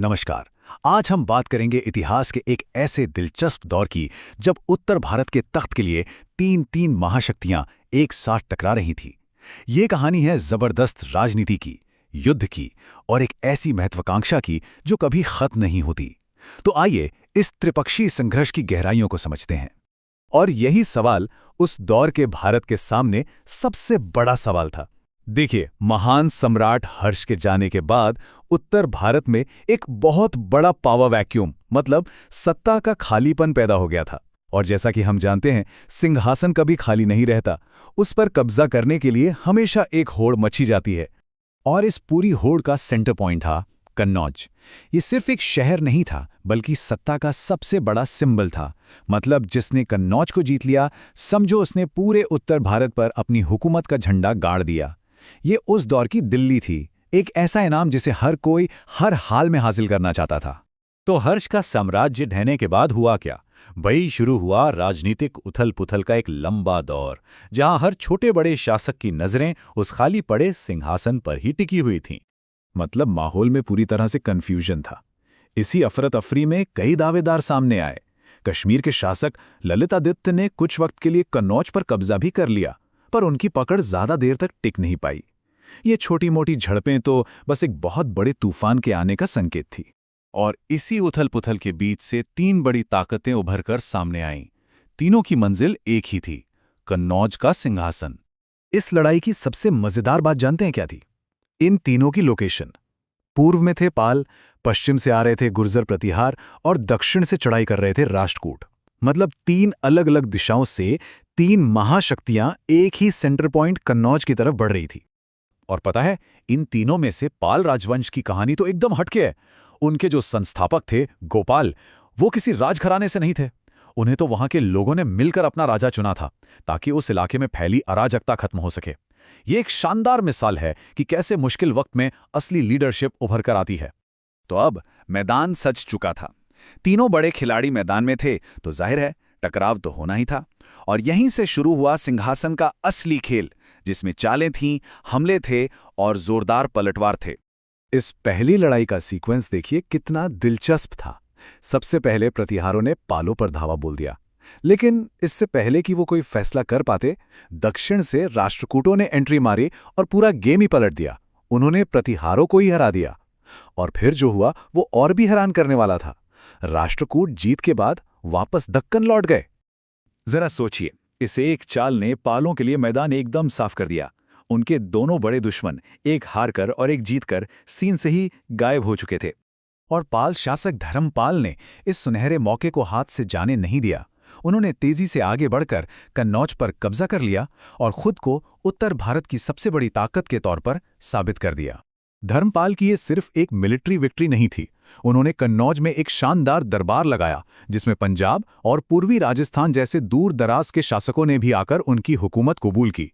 नमस्कार। आज हम बात करेंगे इतिहास के एक ऐसे दिलचस्प दौर की जब उत्तर भारत के तख्त के लिए तीन तीन महाशक्तियां एक साथ टकरा रही थीं। ये कहानी है जबरदस्त राजनीति की, युद्ध की और एक ऐसी महत्वाकांक्षा की जो कभी खत्म नहीं होती। तो आइए इस त्रिपक्षीय संघर्ष की गहराइयों को समझते हैं। और यही सवाल उस दौर के भारत के सामने सबसे बड़ा सवाल था। देखिए, महान सम्राट हर्ष के जाने के बाद उत्तर भारत में एक बहुत बड़ा पावर वैक्यूम मतलब सत्ता का खालीपन पैदा हो गया था। और जैसा कि हम जानते हैं, सिंहासन कभी खाली नहीं रहता, उस पर कब्जा करने के लिए हमेशा एक होड़ मची जाती है। और इस पूरी होड़ का सेंटर पॉइंट था कन्नौज। ये सिर्फ एक शहर नहीं था, बल्कि सत्ता का सबसे बड़ा सिंबल था। मतलब जिसने कन्नौज को जीत लिया, समझो उसने पूरे उत्तर भारत पर अपनी हुकूमत का झंडा गाड़ दिया। ये उस दौर की दिल्ली थी, एक ऐसा इनाम जिसे हर कोई हर हाल में हासिल करना चाहता था। तो हर्ष का साम्राज्य ढहने के बाद हुआ क्या? वही शुरू हुआ राजनीतिक उथल-पुथल का एक लंबा दौर, जहां हर छोटे बड़े शासक की नजरें उस खाली पड़े सिंहासन पर ही टिकी हुई थीं। मतलब माहौल में पूरी तरह से कंफ्यूजन था। इसी अफरा-तफरी में कई दावेदार सामने आए। कश्मीर के शासक ललितादित्य ने कुछ वक्त के लिए कन्नौज पर कब्जा भी कर लिया, पर उनकी पकड़ ज्यादा देर तक टिक नहीं पाई। ये छोटी-मोटी झड़पें तो बस एक बहुत बड़े तूफान के आने का संकेत थी। और इसी उथल-पुथल के बीच से तीन बड़ी ताकतें उभरकर सामने आईं। तीनों की मंजिल एक ही थी, कन्नौज का सिंहासन। इस लड़ाई की सबसे मजेदार बात जानते हैं क्या थी? इन तीनों की लोकेशन। पूर्व में थे पाल, पश्चिम से आ रहे थे गुर्जर प्रतिहार और दक्षिण से चढ़ाई कर रहे थे राष्ट्रकूट। मतलब तीन अलग अलग दिशाओं से तीन महाशक्तियां एक ही सेंटर पॉइंट कन्नौज की तरफ बढ़ रही थी। और पता है, इन तीनों में से पाल राजवंश की कहानी तो एकदम हटके है। उनके जो संस्थापक थे गोपाल, वो किसी राजघराने से नहीं थे। उन्हें तो वहां के लोगों ने मिलकर अपना राजा चुना था, ताकि उस इलाके में फैली अराजकता खत्म हो सके। ये एक शानदार मिसाल है कि कैसे मुश्किल वक्त में असली लीडरशिप उभर कर आती है। तो अब मैदान सज चुका था। तीनों बड़े खिलाड़ी मैदान में थे, तो जाहिर है टकराव तो होना ही था। और यहीं से शुरू हुआ सिंहासन का असली खेल, जिसमें चालें थीं, हमले थे और जोरदार पलटवार थे। इस पहली लड़ाई का सीक्वेंस देखिए कितना दिलचस्प था। सबसे पहले प्रतिहारों ने पालों पर धावा बोल दिया, लेकिन इससे पहले कि वो कोई फैसला कर पाते, दक्षिण से राष्ट्रकूटों ने एंट्री मारी और पूरा गेम ही पलट दिया। उन्होंने प्रतिहारों को ही हरा दिया। और फिर जो हुआ वो और भी हैरान करने वाला था। राष्ट्रकूट जीत के बाद वापस दक्कन लौट गए। जरा सोचिए, इस एक चाल ने पालों के लिए मैदान एकदम साफ कर दिया। उनके दोनों बड़े दुश्मन, एक हारकर और एक जीतकर, सीन से ही गायब हो चुके थे। और पाल शासक धर्मपाल ने इस सुनहरे मौके को हाथ से जाने नहीं दिया। उन्होंने तेजी से आगे बढ़कर कन्नौज पर कब्जा कर लिया और खुद को उत्तर भारत की सबसे बड़ी ताकत के तौर पर साबित कर दिया। धर्मपाल की ये सिर्फ एक मिलिट्री विक्ट्री नहीं थी। उन्होंने कन्नौज में एक शानदार दरबार लगाया, जिसमें पंजाब और पूर्वी राजस्थान जैसे दूर दराज के शासकों ने भी आकर उनकी हुकूमत कबूल की।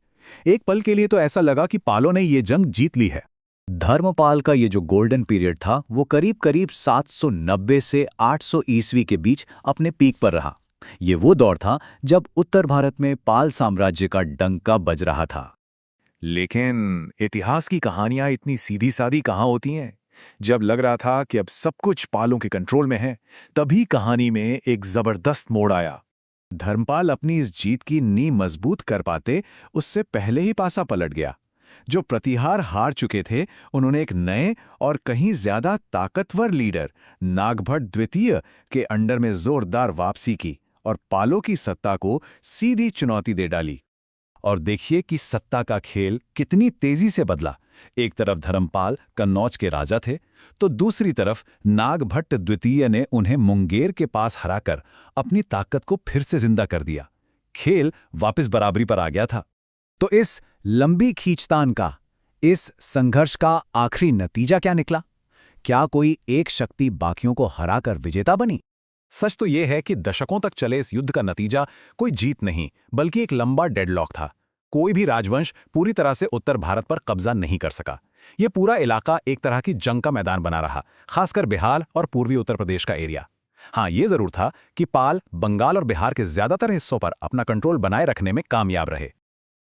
एक पल के लिए तो ऐसा लगा कि पालों ने ये जंग जीत ली है। धर्मपाल का ये जो गोल्डन पीरियड था, वो करीब करीब 790 से 800 ईस्वी के बीच अपने पीक पर रहा। ये वो दौर था जब उत्तर भारत में पाल साम्राज्य का डंका बज रहा था। लेकिन इतिहास की कहानियां इतनी सीधी सादी कहाँ होती हैं? जब लग रहा था कि अब सब कुछ पालों के कंट्रोल में है, तभी कहानी में एक जबरदस्त मोड़ आया। धर्मपाल अपनी इस जीत की नींव मजबूत कर पाते, उससे पहले ही पासा पलट गया। जो प्रतिहार हार चुके थे, उन्होंने एक नए और कहीं ज्यादा ताकतवर लीडर नागभट्ट द्वितीय के अंडर में जोरदार वापसी की और पालों की सत्ता को सीधी चुनौती दे डाली। और देखिए कि सत्ता का खेल कितनी तेजी से बदला। एक तरफ धर्मपाल कन्नौज के राजा थे, तो दूसरी तरफ नागभट्ट द्वितीय ने उन्हें मुंगेर के पास हराकर अपनी ताकत को फिर से जिंदा कर दिया। खेल वापस बराबरी पर आ गया था। तो इस लंबी खींचतान का, इस संघर्ष का आखिरी नतीजा क्या निकला? क्या कोई एक शक्ति बाकियों को हराकर विजेता बनी? सच तो यह है कि दशकों तक चले इस युद्ध का नतीजा कोई जीत नहीं, बल्कि एक लंबा डेडलॉक था। कोई भी राजवंश पूरी तरह से उत्तर भारत पर कब्जा नहीं कर सका। ये पूरा इलाका एक तरह की जंग का मैदान बना रहा, खासकर बिहार और पूर्वी उत्तर प्रदेश का एरिया। हाँ, ये जरूर था कि पाल बंगाल और बिहार के ज्यादातर हिस्सों पर अपना कंट्रोल बनाए रखने में कामयाब रहे।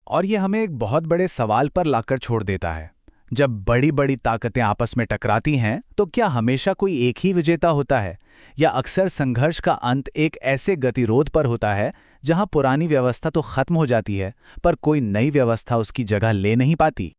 और ये हमें एक बहुत बड़े सवाल पर लाकर छोड़ देता है। जब बड़ी बड़ी ताकतें आपस में टकराती हैं तो क्या हमेशा कोई एक ही विजेता होता है, या अक्सर संघर्ष का अंत एक ऐसे गतिरोध पर होता है जहां पुरानी व्यवस्था तो खत्म हो जाती है पर कोई नई व्यवस्था उसकी जगह ले नहीं पाती?